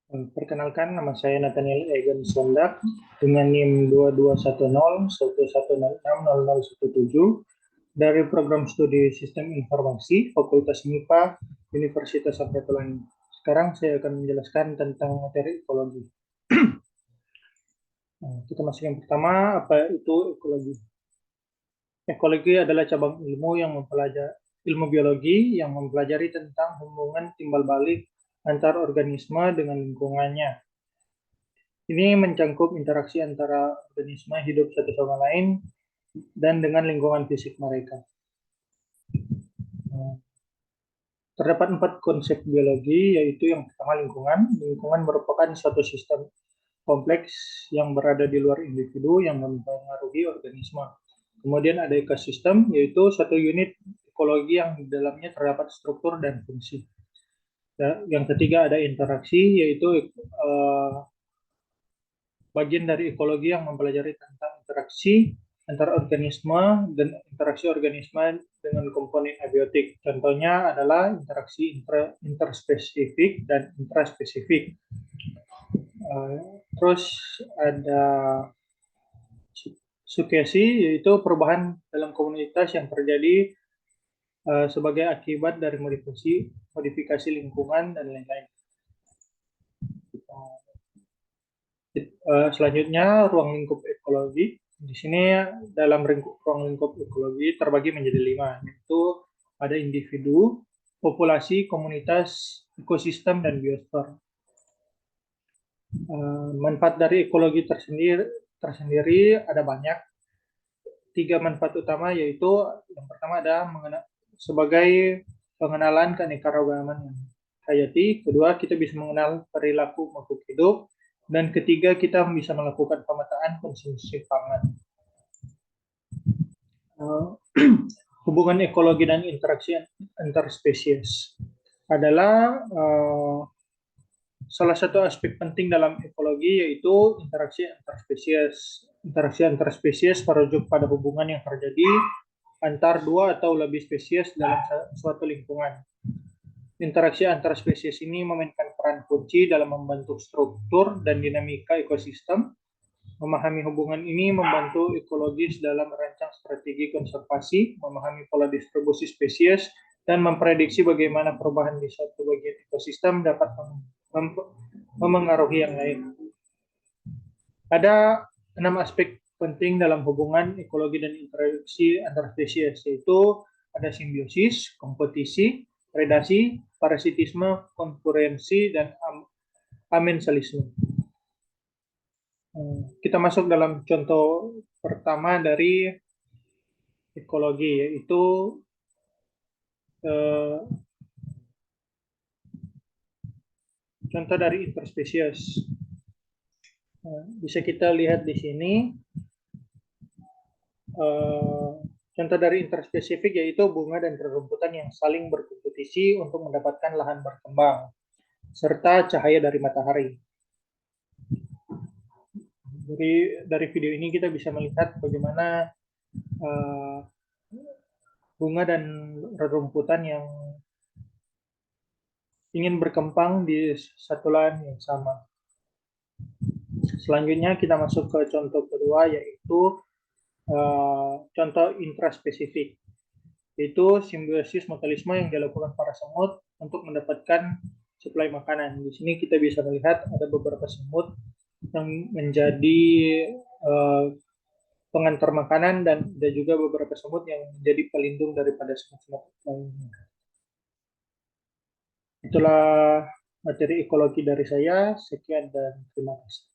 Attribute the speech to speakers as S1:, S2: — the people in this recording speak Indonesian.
S1: Perkenalkan, nama saya Nathaniel Egan Sondak dengan NIM 221011060017 dari program studi Sistem Informasi Fakultas MIPA Universitas Sampurna. Sekarang saya akan menjelaskan tentang materi ekologi. Kita masuk yang pertama, apa itu ekologi? Ekologi adalah cabang ilmu yang mempelajari ilmu biologi yang mempelajari tentang hubungan timbal balik antar organisme dengan lingkungannya. Ini mencangkup interaksi antara organisme hidup satu sama lain dan dengan lingkungan fisik mereka. Terdapat 4 konsep biologi, yaitu yang pertama lingkungan. Lingkungan merupakan suatu sistem kompleks yang berada di luar individu yang mempengaruhi organisme. Kemudian ada ekosistem, yaitu satu unit ekologi yang di dalamnya terdapat struktur dan fungsi. Yang ketiga ada interaksi, yaitu bagian dari ekologi yang mempelajari tentang interaksi antar organisme dan interaksi organisme dengan komponen abiotik. Contohnya adalah interaksi interspesifik dan intraspesifik. Terus ada sukesi, yaitu perubahan dalam komunitas yang terjadi sebagai akibat dari modifikasi lingkungan dan lain-lain. Selanjutnya, ruang lingkup ekologi. Di sini dalam ruang lingkup ekologi terbagi menjadi 5, yaitu ada individu, populasi, komunitas, ekosistem, dan biosfer. Manfaat dari ekologi tersendiri ada banyak. 3 manfaat utama, yaitu yang pertama ada sebagai pengenalan keanekaragaman hayati, kedua kita bisa mengenal perilaku makhluk hidup, dan ketiga kita bisa melakukan pemetaan konsumsi pangan. Hubungan ekologi dan interaksi antar spesies adalah salah satu aspek penting dalam ekologi, yaitu interaksi antar spesies. Interaksi antar spesies merujuk pada hubungan yang terjadi antar 2 atau lebih spesies dalam suatu lingkungan. Interaksi antar spesies ini memainkan peran kunci dalam membentuk struktur dan dinamika ekosistem. Memahami hubungan ini membantu ekologis dalam merancang strategi konservasi, memahami pola distribusi spesies, dan memprediksi bagaimana perubahan di suatu bagian ekosistem dapat memengaruhi yang lain. Ada 6 aspek penting dalam hubungan ekologi dan interaksi antar spesies, yaitu ada simbiosis, kompetisi, predasi, parasitisme, konkurensi, dan amensalisme. Kita masuk dalam contoh pertama dari ekologi, yaitu contoh dari interspesies. Bisa kita lihat di sini contoh dari interspesifik, yaitu bunga dan rerumputan yang saling berkompetisi untuk mendapatkan lahan berkembang serta cahaya dari matahari. Dari video ini kita bisa melihat bagaimana bunga dan rerumputan yang ingin berkembang di satu lahan yang sama. Selanjutnya kita masuk ke contoh kedua, yaitu contoh intraspesifik, yaitu simbiosis mutualisme yang dilakukan para semut untuk mendapatkan suplai makanan. Di sini kita bisa melihat ada beberapa semut yang menjadi pengantar makanan, dan ada juga beberapa semut yang menjadi pelindung daripada semut-semut lainnya. Itulah materi ekologi dari saya. Sekian dan terima kasih.